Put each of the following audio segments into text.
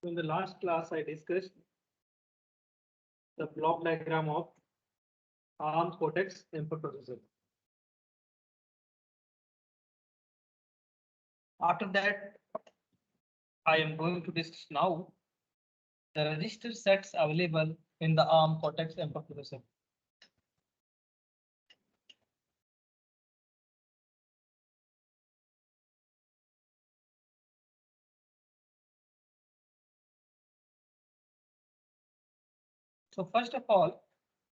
In the last class, I discussed the block diagram of ARM Cortex M4 processor. After that, I am going to discuss now the register sets available in the ARM Cortex M4 processor. So first of all,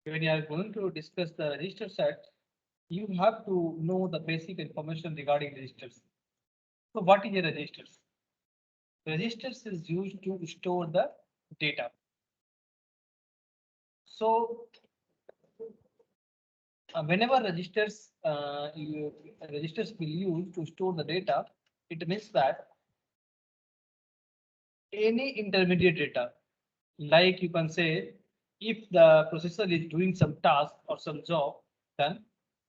when you are going to discuss the register set, you have to know the basic information regarding registers. So what is a registers? Registers is used to store the data. So whenever registers will use to store the data, it means that any intermediate data, like you can say, if the processor is doing some task or some job, then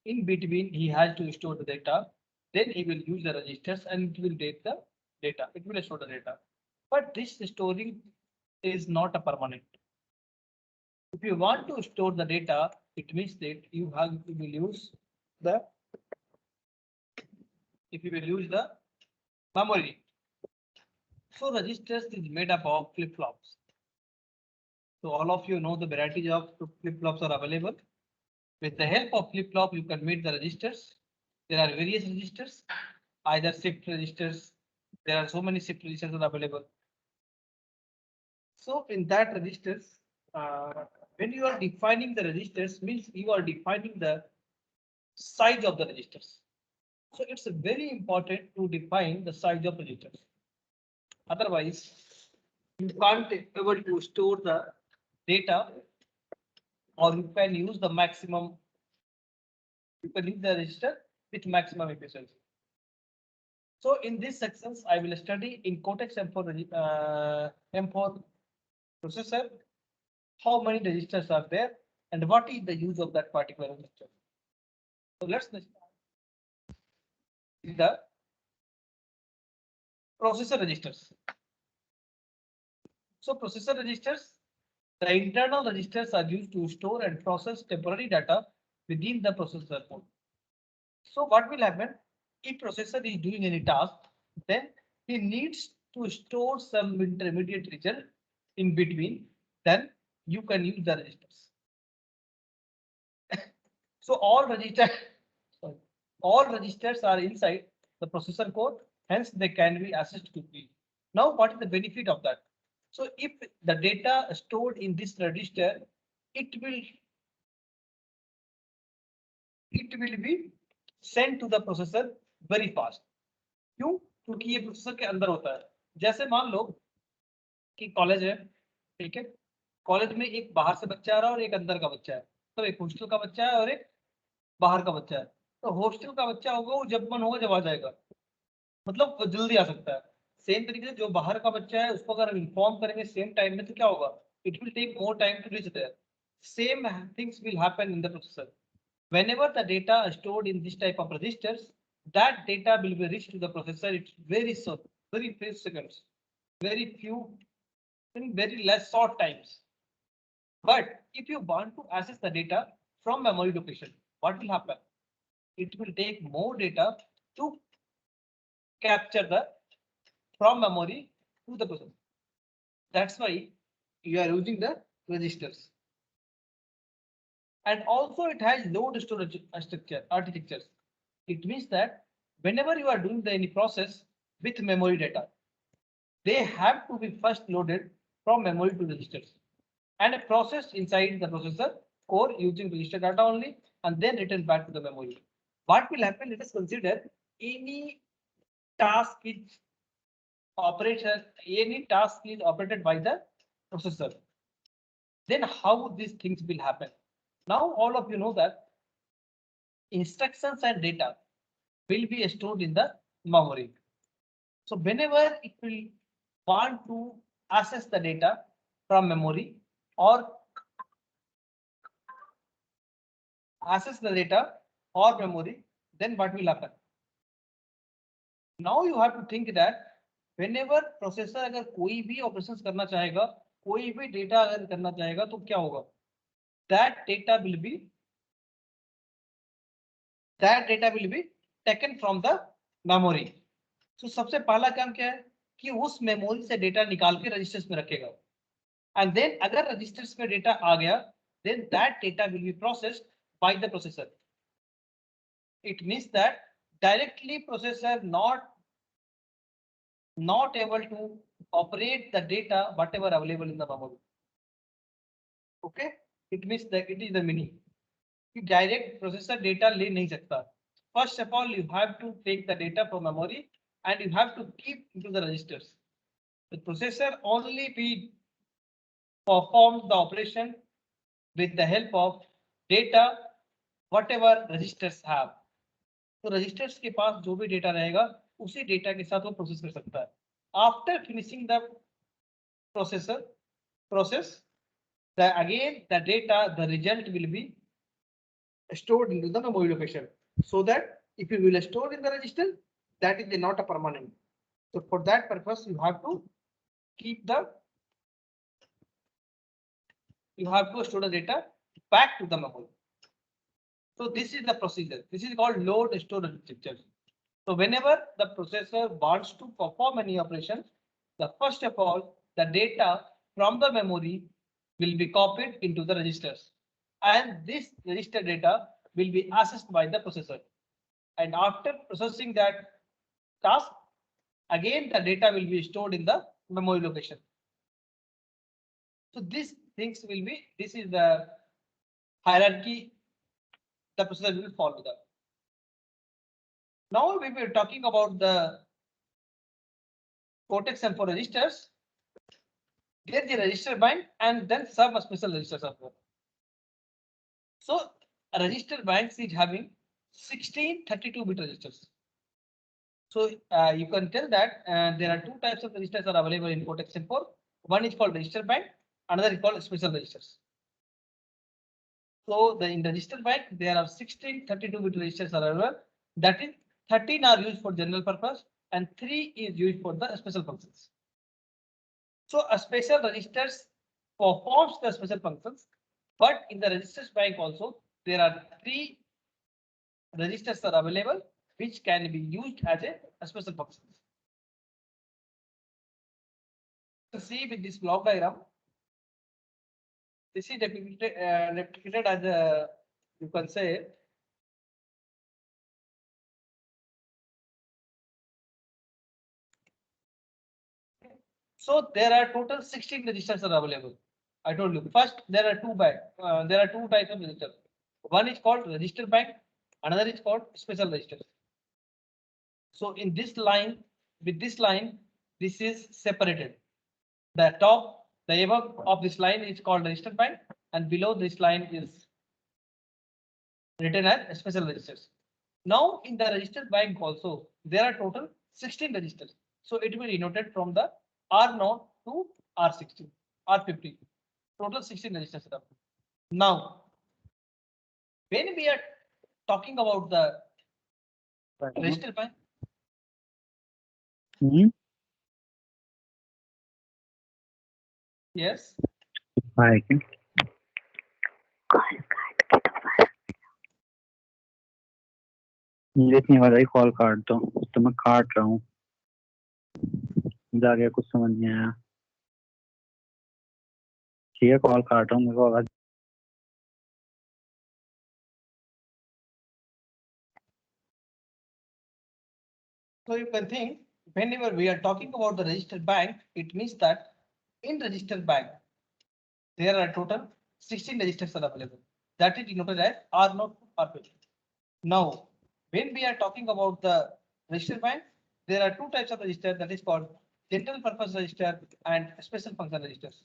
in between he has to store the data, then he will use the registers and it will take the data, it will store the data. But this storing is not a permanent. If you want to store the data, it means that you will use the memory. So registers is made up of flip-flops. So all of you know the varieties of flip-flops are available. With the help of flip-flop, you can make the registers. There are various registers, either shift registers. There are so many shift registers are available. So in that registers, when you are defining the registers, means you are defining the size of the registers. So it's very important to define the size of registers. Otherwise, you can't able to store the data, or you can use the maximum. You can use the register with maximum efficiency. So in this sections, I will study in Cortex M4 processor how many registers are there and what is the use of that particular register. So let's start with the processor registers. So processor registers, the internal registers are used to store and process temporary data within the processor code. So what will happen if processor is doing any task, then he needs to store some intermediate result in between, then you can use the registers. So all registers are inside the processor code, hence they can be accessed quickly. Now what is the benefit of that? So if the data stored in this register, it will be sent to the processor very fast. क्यों? क्योंकि ये processor के अंदर होता है. जैसे मान लो कि कॉलेज है, ठीक है, कॉलेज में एक बाहर से बच्चा आ रहा है और एक अंदर का बच्चा है. तो एक हॉस्टल का बच्चा है और एक बाहर का बच्चा है. तो हॉस्टल का बच्चा होगा वो जब मन होगा जब आ जाएगा, मतलब जल्दी आ सकता है. सेम तरीके से जो बाहर का बच्चा है उसको अगर इन्फॉर्म करेंगे सेम टाइम में तो क्या होगा, it will take more time to reach there. Same things will happen in the processor. Whenever the data is stored in this type of registers, that data will be reached to the processor. It's very short, very few seconds, very few, in very less short times. But if you want to access the data from memory location, what will happen? It will take more data to capture the from memory to the processor. That's why you are using the registers. And also it has load storage architectures. It means that whenever you are doing any process with memory data, they have to be first loaded from memory to registers and processed inside the processor core using register data only and then returned back to the memory. What will happen? Let us consider any task is operated by the processor. Then how these things will happen? Now all of you know that instructions and data will be stored in the memory. So whenever it will want to access the data from memory or memory, then what will happen? Now you have to think that whenever processor अगर कोई भी operations करना चाहेगा, कोई भी data अगर करना चाहेगा तो क्या होगा, that data will be taken from the memory. So सबसे पहला काम क्या है कि उस मेमोरी से डेटा निकाल के रजिस्टर्स में रखेगा, एंड देन अगर रजिस्टर्स में डेटा आ गया, then that data will be processed by the processor. It means that directly processor not able to operate the data whatever available in the memory. Okay, it means that it is the meaning कि direct processor data ले नहीं सकता. First of all you have to take the data from memory and you have to keep into the registers. The processor only be perform the operation with the help of data whatever registers have. तो registers के पास जो भी data रहेगा उसी data के साथ वो प्रोसेस कर सकता है. After finishing the process again the data, the result will be stored into the memory location, so that if you will store in the register, that is not a permanent. So for that purpose you have to store the data back to the memory. So this is the procedure. This is called load store architecture. So whenever the processor wants to perform any operation, the first of all the data from the memory will be copied into the registers, and this register data will be accessed by the processor, and after processing that task, again the data will be stored in the memory location. So these things will be, this is the hierarchy the processor will follow that. Now we will be talking about the Cortex M4 registers. There the register bank and then some special registers are there. So a register bank is having 16 32-bit registers. So you can tell that there are two types of registers are available in Cortex M4. One is called register bank, another is called special registers. So in the register bank there are 16 32-bit registers are available. That is 13 are used for general purpose and 3 is used for the special functions. So a special registers performs the special functions, but in the registers bank also there are 3 registers are available which can be used as a special function. So see with this block diagram, this is replicated as a, you can say, so there are total 16 registers are available. I told you first there are two types of registers. One is called register bank, another is called special registers. So in this line, with this line, this is separated. The top, the above of this line is called register bank, and below this line is written as special registers. Now in the register bank also there are total 16 registers. So it will be denoted from the R0 to R16, R50. Total 16 registers. Now, when we are talking about the register bank. Yes. इतनी वाला call काट दो तो मैं काट रहा हूँ जाके कुछ समझ नहीं आया ठीक है कॉल काट रहा हूँ मेरे को आवाज So you can think whenever we are talking about the registered bank, it means that in registered bank there are total 16 registers are available. That is denoted as R0 to R50. Now, when we are talking about the register bank, there are two types of register, that is called general purpose register and special function registers.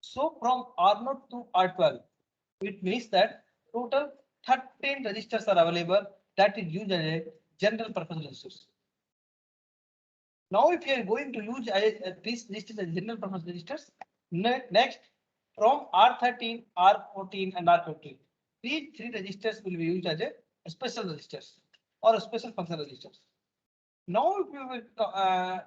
So from R0 to R12, it means that total 13 registers are available that is used as a general purpose registers. Now if you are going to use these registers as general purpose registers, next from R13, R14 and R15, these 3 registers will be used as a special registers or a special function registers. Now,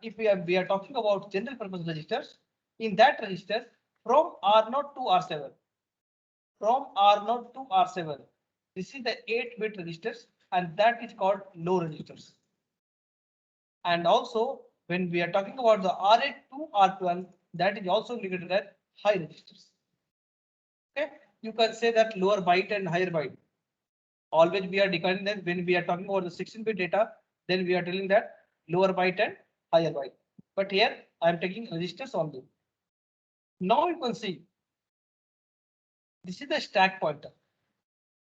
if we are talking about general purpose registers, in that register from R0 to R7, from R0 to R7, this is the 8-bit registers, and that is called low registers. And also, when we are talking about the R8 to R12, that is also indicated as high registers. Okay, you can say that lower byte and higher byte. Always we are declaring that when we are talking about the 16-bit data, then we are telling that lower byte and higher byte. But here I am taking registers only. Now you can see this is the stack pointer.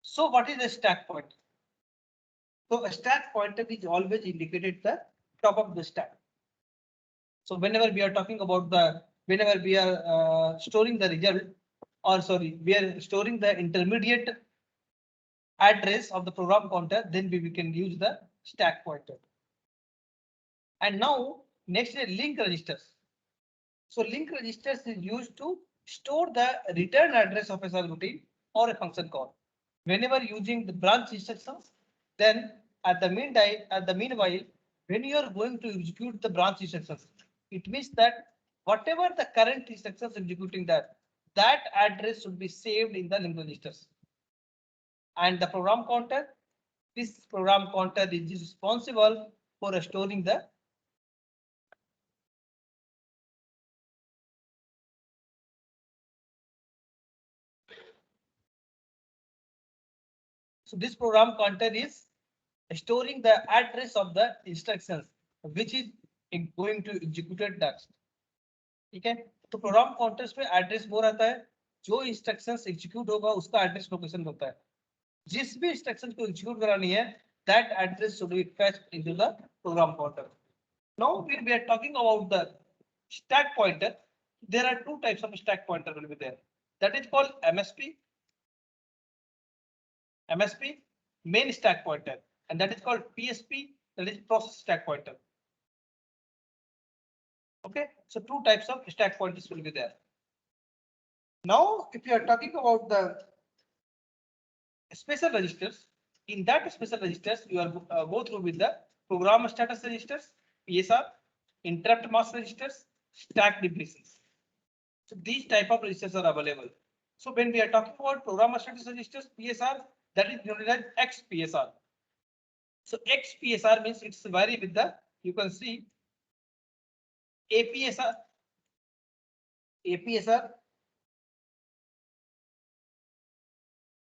So what is the stack pointer? So a stack pointer is always indicated the top of the stack. So whenever we are talking about whenever we are storing the result, or sorry, we are storing the intermediate address of the program counter, then we can use the stack pointer. And now next is link registers. So link registers is used to store the return address of a subroutine or a function call. Whenever using the branch instructions, then at the meanwhile, when you are going to execute the branch instructions, it means that whatever the current instructions executing that address should be saved in the link registers. And the program counter, this program counter is responsible for storing the so this program counter is storing the address of the instructions which is going to execute next. ठीक है, तो programme counters पे address वो रहता है जो instructions execute होगा उसका एड्रेस लोकेशन होता है. जिस भी इंस्ट्रक्शन को एग्जीक्यूट करानी है that address should be fetched into the program counter. Now we are talking about the stack pointer. There are two types of stack pointer will be there. That is called MSP, main stack pointer, and that is called PSP, that is process stack pointer. Okay, so two types of stack pointers will be there. Now, if you are talking about the special registers, in that special registers, you are go through with the program status registers, PSR, interrupt mask registers, stack depletions. So these type of registers are available. So when we are talking about program status registers, PSR, that is known as XPSR. So XPSR means it's vary with the, you can see APSR,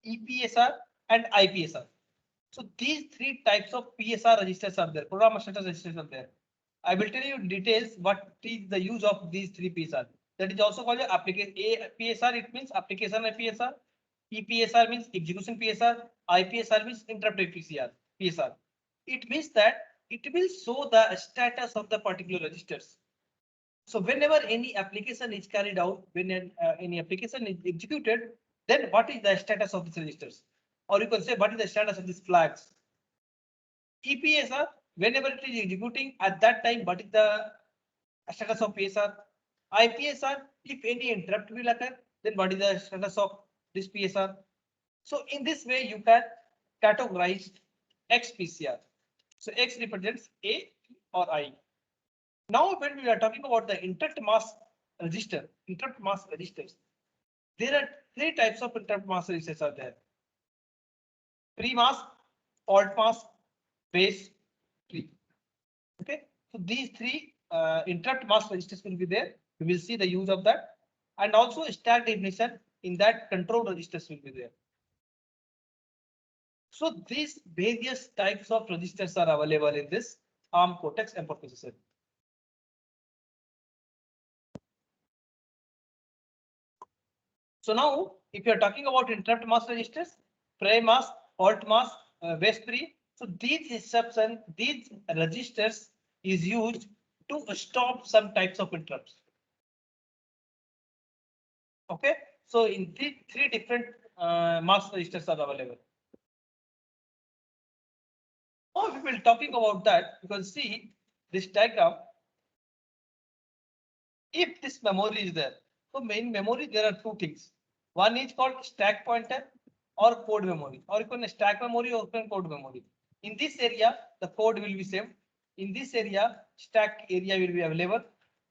EPSR and IPSR. So these three types of PSR registers are there, program status registers are there. I will tell you in details what is the use of these three PSR. That is also called application PSR, it means application PSR. EPSR means execution PSR. IPSR means interrupt PSR. It means that it will show the status of the particular registers. So whenever any application is carried out, when any application is executed, then what is the status of these registers? Or you can say what is the status of these flags? EPSR, whenever it is executing at that time, what is the status of PSR? IPSR, if any interrupt will occur, then what is the status of this PSR? So in this way, you can categorize XPCR. So X represents A or I. Now, when we are talking about the interrupt mask registers, there are three types of interrupt mask registers are there. Pre-mask, fault mask, base, pre. Okay, so these three interrupt mask registers will be there. We will see the use of that, and also stack definition in that control registers will be there. So these various types of registers are available in this ARM Cortex M4 processor. So now, if you are talking about interrupt mask registers, pre-mask, fault mask, base pre, so these instructions, these registers is used to stop some types of interrupts. Okay, so in three different mask registers are available. Now we will talking about that. You can see this diagram. If this memory is there, so main memory there are two things. One is called stack pointer or code memory, or you can stack memory or you can code memory. In this area, the code will be saved. In this area, stack area will be available.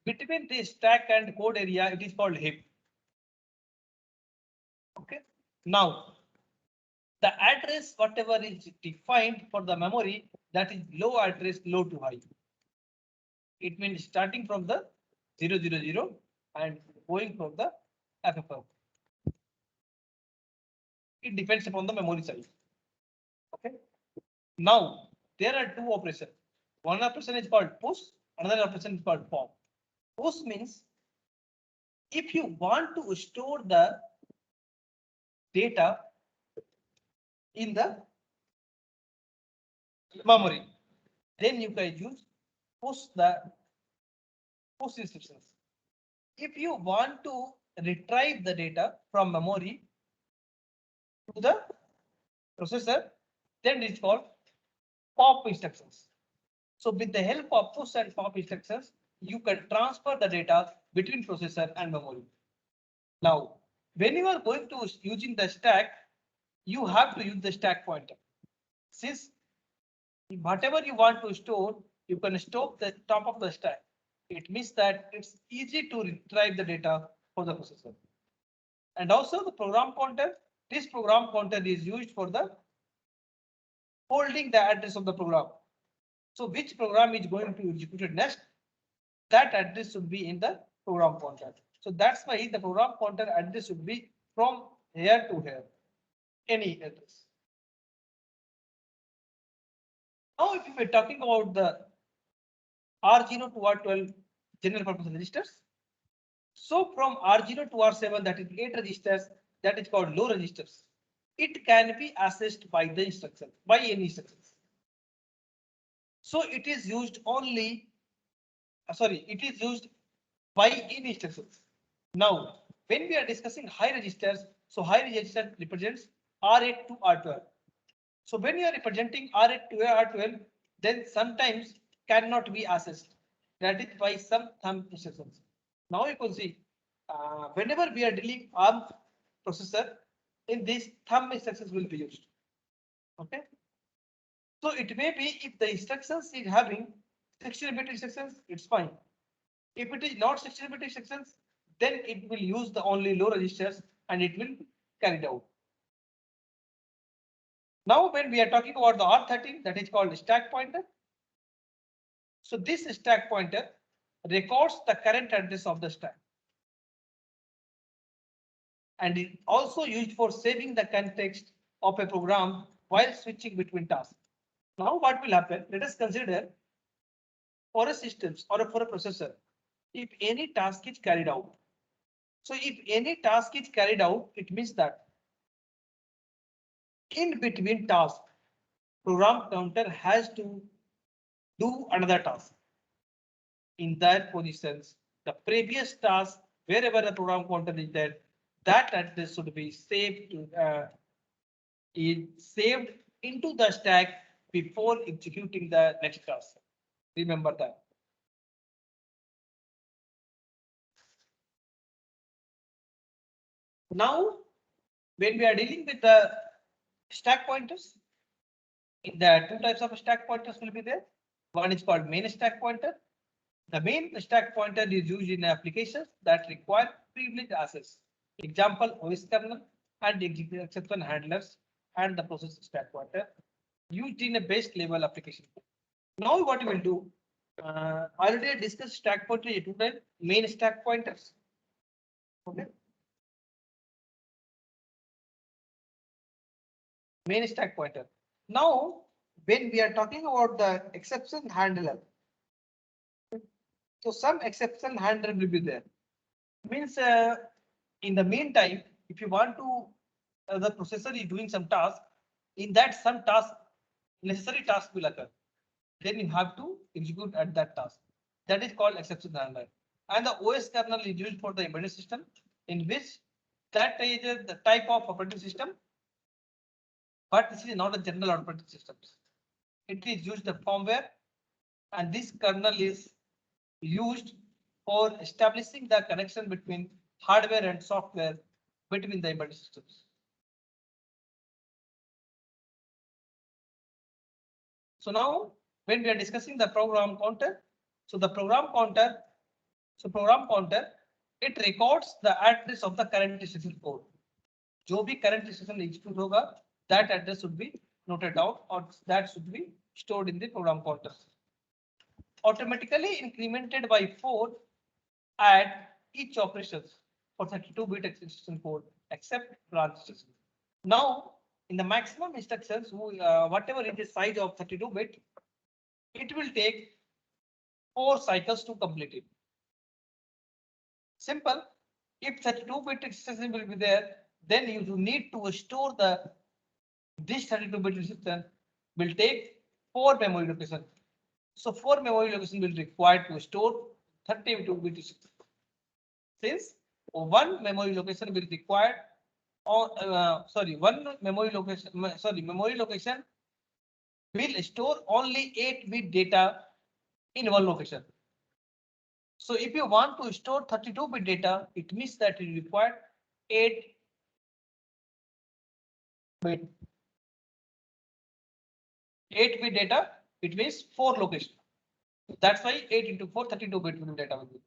Between this stack and code area, it is called heap. Okay. Now, the address, whatever is defined for the memory, that is low address, low to high. It means starting from the 000 and going from the FFF. It depends upon the memory size. Okay. Now, there are two operations. One operation is called push, another operation is called pop. Push means if you want to store the data in the memory, then you can use push instructions. If you want to retrieve the data from memory to the processor, then it's called pop instructions. So with the help of push and pop instructions, you can transfer the data between processor and memory. Now, when you are going to using the stack, you have to use the stack pointer. Since whatever you want to store, you can store the top of the stack. It means that it's easy to retrieve the data for the processor. And also the program pointer, this program pointer is used for the holding the address of the program. So which program is going to be executed next, that address should be in the program pointer. So that's why the program pointer address should be from here to here, any address. Now, if we're talking about the R0 to R12 general purpose registers, so from R0 to R7, that is 8 registers, that is called low registers. It can be accessed by the instruction, by any instructions. So it is used only, it is used by any instructions. Now, when we are discussing high registers, so high register represents R8 to R12. So when you are representing R8 to R12, then sometimes cannot be accessed. That is by some thumb instructions. Now you can see whenever we are dealing ARM processor, in this thumb instructions will be used. Okay. So it may be if the instructions is having 16-bit instructions, it's fine. If it is not 16-bit instructions, then it will use the only low registers and it will carry out. Now, when we are talking about the R13, that is called stack pointer. So this stack pointer records the current address of the stack. And it also used for saving the context of a program while switching between tasks. Now what will happen? Let us consider for a systems or for a processor, if any task is carried out. So if any task is carried out, it means that in between tasks, program counter has to do another task. In that positions, the previous task, wherever the program counter is there, that address should be saved into the stack before executing the next task. Remember that. Now, when we are dealing with the stack pointers, the two types of stack pointers will be there. One is called main stack pointer. The main stack pointer is used in applications that require privileged access. Example, OS kernel and exception handlers and the process stack pointer used in a base level application. Now what we will do, already discussed stack pointer today, main stack pointers. Okay. Main stack pointer. Now, when we are talking about the exception handler, so some exception handler will be there. Means in the meantime, if you want to, the processor is doing some task, in that some task, necessary task will occur. Then you have to execute at that task. That is called exception handler. And the OS kernel is used for the embedded system, in which that is the type of operating system. But this is not a general operating system. It is used the firmware, and this kernel is used for establishing the connection between hardware and software between the embedded systems. So now when we are discussing the program counter, so the program counter, it records the address of the current instruction code. जो भी current instruction execute होगा, that address should be noted down or that should be stored in the program counter. Automatically incremented by 4 at each operations for 32-bit instruction code except branch instruction. Now, in the maximum instructions, whatever is the size of 32-bit, it will take 4 cycles to complete it. Simple. If 32-bit instruction will be there, then you do need to store this 32-bit instruction will take 4 memory locations. So 4 memory locations will require to store 32-bit instruction. Since one memory location will require, one memory location will store only 8-bit data in one location. So if you want to store 32-bit data, it means that you require 8-bit data. It means 4 locations. That's why 8 into 4, 32-bit data will be.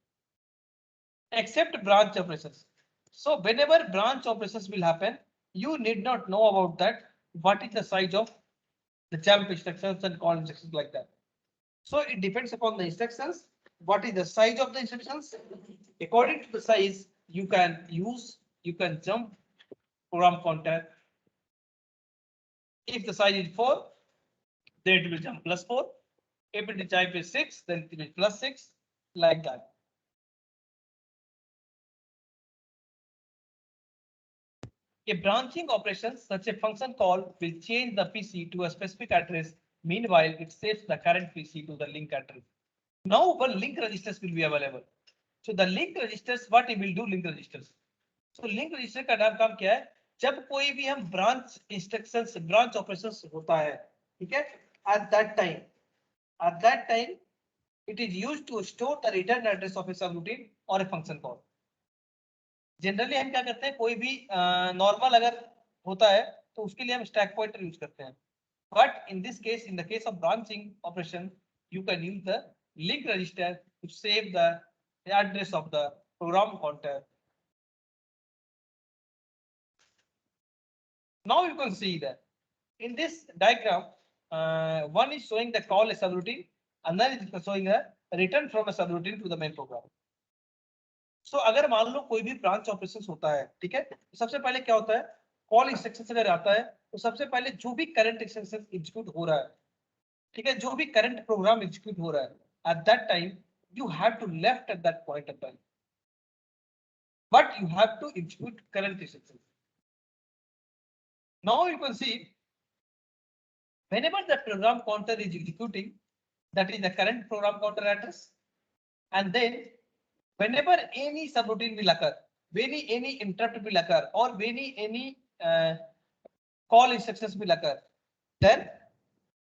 Except branch operations. So whenever branch operations will happen, you need not know about that. What is the size of the jump instructions and call instructions like that. So it depends upon the instructions. What is the size of the instructions? According to the size, you can jump program counter. If the size is 4, then it will jump +4. If it is type is 6, then it will be +6, like that. A branching operation, such a function call, will change the PC to a specific address. Meanwhile, it saves the current PC to the link address. Now, one link registers will be available. So the link registers, what it will do, link registers. So link register का नाम काम क्या है? जब कोई भी हम branch instructions, branch operations होता है, ठीक है? At that time, it is used to store the return address of a subroutine or a function call. Generally हम क्या करते हैं, कोई भी नॉर्मल अगर होता है तो उसके लिए हम स्टैक पॉइंटर यूज करते हैं, but in this case, in the case of branching operation, you can use the link register to save the address of the program counter. Now you can see that in this diagram, one is showing the call a subroutine, another is showing a return from a subroutine to the main program. So अगर मान लो कोई भी branch operations होता है, ठीक है, तो सबसे पहले क्या होता है, कॉल इंस्ट्रक्शन अगर आता है तो सबसे पहले जो भी करंट इंस्ट्रक्शन एग्जीक्यूट हो रहा है, ठीक है, जो भी करंट प्रोग्राम एग्जीक्यूट हो रहा है, at that time you have to left at that point of time, but you have to execute current instructions. Now you can see whenever the program counter is executing, that is the current program counter address, and then whenever any subroutine will occur, any interrupt will occur, or any call instructions will occur, then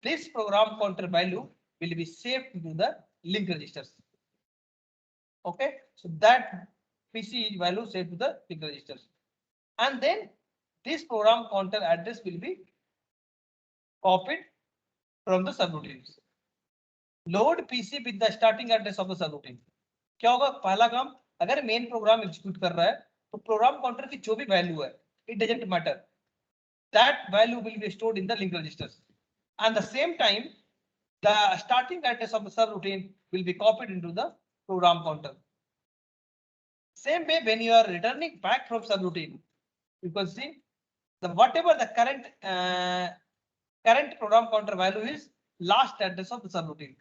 this program counter value will be saved to the link registers. Okay, so that PC value saved to the link registers, and then this program counter address will be copied from the subroutines. Load PC with the starting address of the subroutine. क्या होगा, पहला काम, अगर main program execute कर रहा है तो program counter की जो भी वैल्यू है, it doesn't matter, that value will be stored in the link registers, and the same time the starting address of the subroutine will be copied into the program counter. Same way, when you are returning back from subroutine, you can see the whatever the current program counter value is, last address of the subroutine.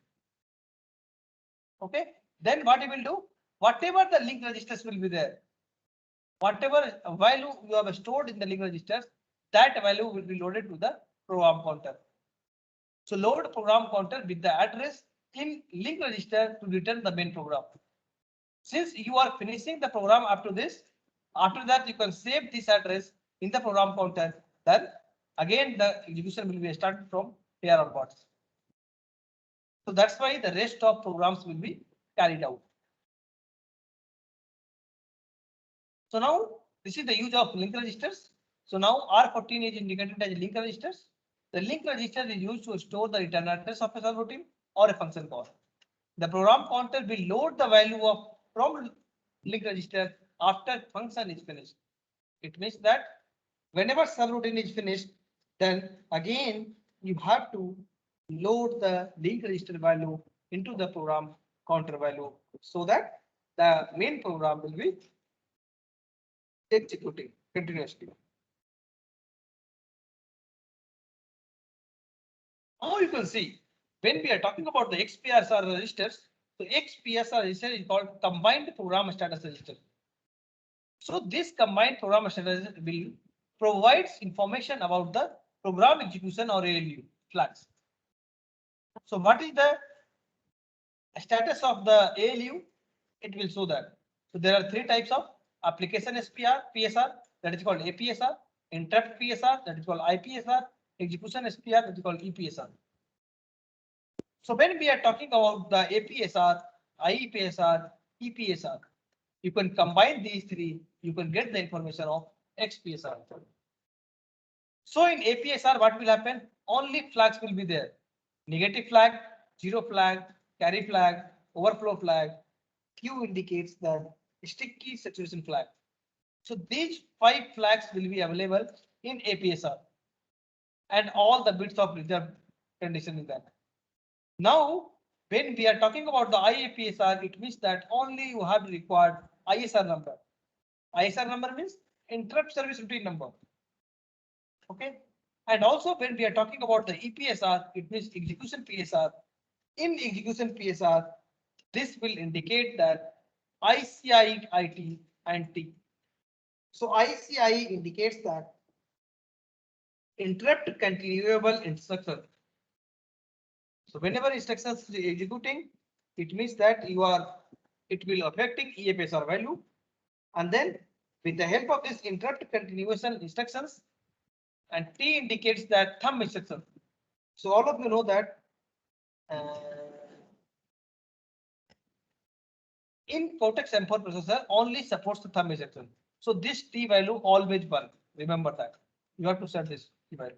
Okay, then what you will do, whatever the link registers will be there, whatever value you have stored in the link registers, that value will be loaded to the program counter. So load program counter with the address in link register to return the main program. Since you are finishing the program up to this, after that you can save this address in the program counter, then again the execution will be started from here onwards. So that's why the rest of programs will be carried out. So now this is the use of link registers. So now R14 is indicated as link registers. The link register is used to store the return address of a subroutine or a function call. The program counter will load the value of from link register after function is finished. It means that whenever subroutine is finished, then again you have to load the link register value into the program counter value so that the main program will be executing continuously. Now you can see when we are talking about the XPSR registers, so XPSR register is called combined program status register. So this combined program status will provides information about the program execution or ALU flags. So what is the status of the ALU? It will show that. So there are three types of application PSR, that is called APSR, interrupt PSR, that is called IPSR, execution SPR, that is called EPSR. So when we are talking about the APSR, IEPSR, EPSR, you can combine these three, you can get the information of XPSR. So in APSR, what will happen? Only flags will be there. Negative flag, zero flag, carry flag, overflow flag. Q indicates the sticky saturation flag. So these 5 flags will be available in APSR and all the bits of reserve condition in that. Now, when we are talking about the IAPSR, it means that only you have required ISR number. ISR number means interrupt service routine number. Okay. And also when we are talking about the EPSR, it means execution PSR. In execution PSR, this will indicate that ICI, IT and T. So ICI indicates that interrupt continuable instruction. So whenever instructions is executing, it means that it will affecting EPSR value. And then with the help of this interrupt continuation instructions, and T indicates that thumb instruction. So all of you know that in Cortex M4 processor only supports the thumb instruction. So this T value always 1. Remember that. You have to set this T value.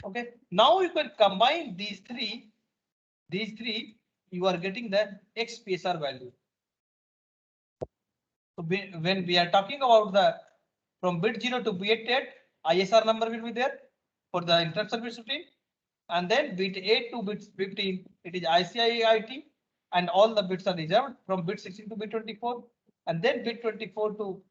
Okay. Now you can combine these three. You are getting the XPSR value. So when we are talking about the from bit 0 to bit 8, ISR number will be there for the interrupt service routine, and then bit 8 to bit 15, it is ICI IT, and all the bits are reserved from bit 16 to bit 24, and then bit 24 to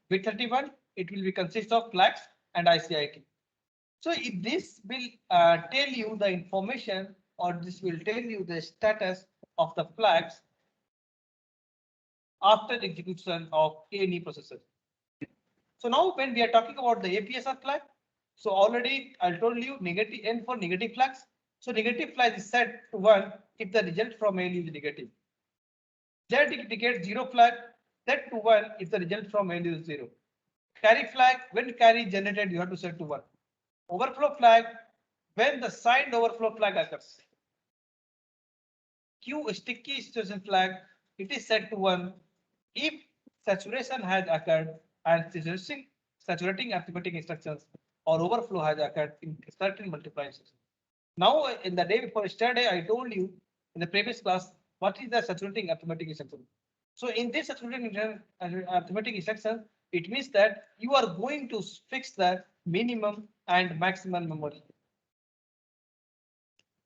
bit 31, it will be consist of flags and ICIT. So this will tell you the information, or this will tell you the status of the flags after execution of any processor. So now when we are talking about the APSR flag, so already I told you negative N for negative flags. So negative flag is set to 1 if the result from ALU is negative. Z indicates 0 flag, set to 1 if the result from ALU is 0. Carry flag, when carry generated, you have to set to 1. Overflow flag, when the signed overflow flag occurs. Q sticky situation flag, it is set to 1 if saturation has occurred and saturating arithmetic instructions or overflow has occurred in certain multiply instructions. Now, in the day before yesterday, I told you in the previous class what is the saturating arithmetic instruction. So in this saturating arithmetic instruction, it means that you are going to fix the minimum and maximum memory.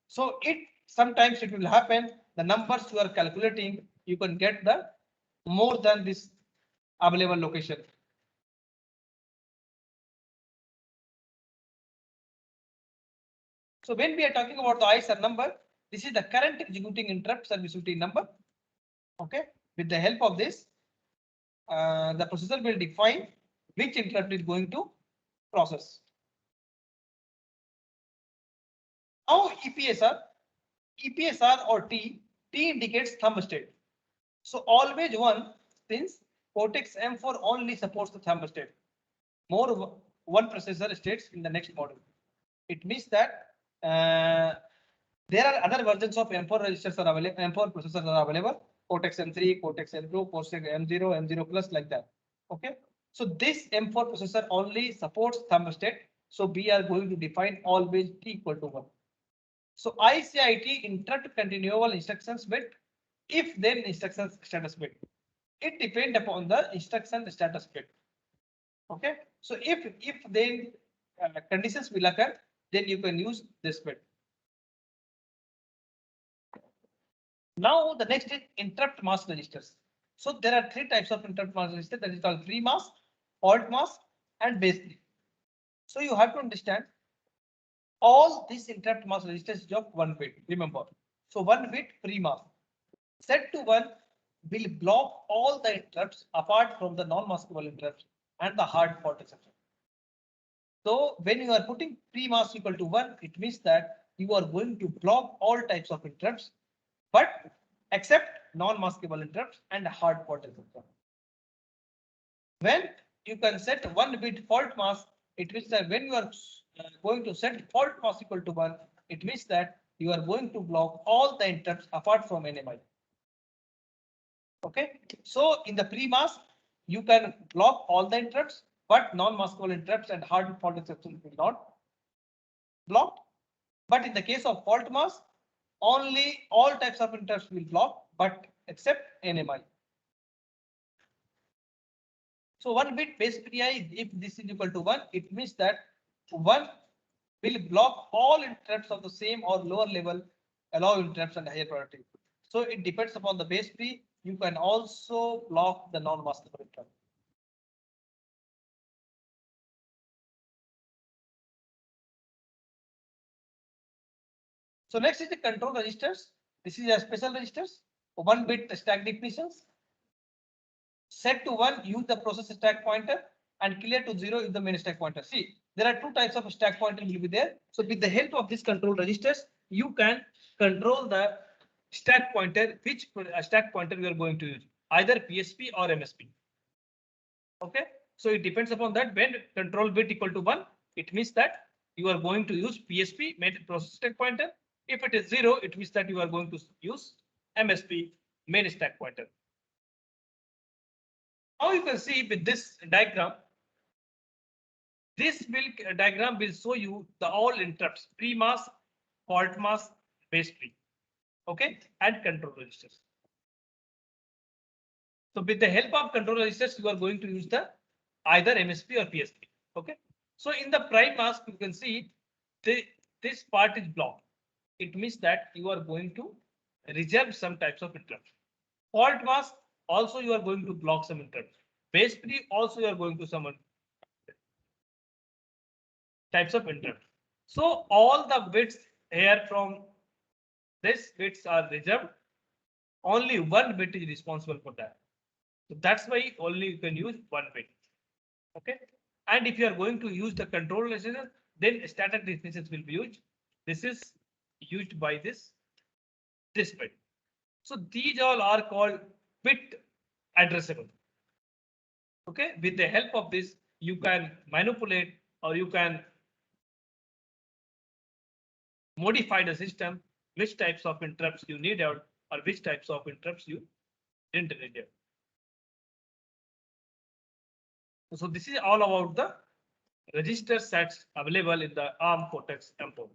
So sometimes it will happen, the numbers you are calculating, you can get the more than this available location. So when we are talking about the ISR number, this is the current executing interrupt service routine number. Okay, with the help of this, the processor will define which interrupt is going to process. Now EPSR or T indicates thumb state. So always 1, since Cortex M4 only supports the thumb state. More one processor states in the next model. It means that there are other versions of M4 registers are available, M4 processors are available. Cortex M3, Cortex M2, Cortex M0, M0 Plus, like that. Okay. So this M4 processor only supports thermostat. So we are going to define always t equal to 1. So ICIT interrupt continual instructions bit if then instruction status bit. It depends upon the instruction status bit. Okay. So if then conditions will occur, then you can use this bit. Now the next is interrupt mask registers. So there are three types of interrupt mask registers, that is called pre-mask, fault mask, and base 3. So you have to understand all these interrupt mask registers is of 1 bit. Remember, so 1 bit pre-mask set to 1 will block all the interrupts apart from the non-maskable interrupts and the hard fault exception. So when you are putting pre-mask equal to 1, it means that you are going to block all types of interrupts, but except non-maskable interrupts and hard fault exception. When you can set 1 bit fault mask, it means that when you are going to set fault mask equal to 1, it means that you are going to block all the interrupts apart from NMI. Okay, so in the pre-mask, you can block all the interrupts, but non-maskable interrupts and hard fault exception will not block. But in the case of fault mask, only all types of interrupts will block, but except NMI. So 1 bit base PI, if this is equal to 1, it means that 1 will block all interrupts of the same or lower level, allow interrupts and higher priority. So it depends upon the base P. You can also block the non-maskable interrupt. So next is the control registers. This is a special registers, 1 bit stack definitions. Set to 1, use the process stack pointer, and clear to 0 is the main stack pointer. See, there are two types of stack pointer will be there. So with the help of this control registers, you can control the stack pointer, which stack pointer you are going to use, either PSP or MSP. Okay, so it depends upon that. When control bit equal to 1, it means that you are going to use PSP, main process stack pointer. If it is 0, it means that you are going to use MSP, main stack pointer. Now you can see with this diagram, this diagram will show you the all interrupts, pre-mask, fault mask, base tree, okay, and control registers. So with the help of control registers, you are going to use the either MSP or PSP. Okay. So in the prime mask, you can see this part is blocked. It means that you are going to reserve some types of interrupts. Fault mask also you are going to block some interrupts. Base tree also you are going to summon types of interrupt. So all the bits here from this bits are reserved. Only 1 bit is responsible for that. So that's why only you can use 1 bit. Okay. And if you are going to use the control register, then static definitions will be used. This is used by this bit. So these all are called bit addressable. Okay. With the help of this, you can manipulate or you can modify the system, which types of interrupts you need out or which types of interrupts you didn't need out. So this is all about the register sets available in the ARM Cortex M4.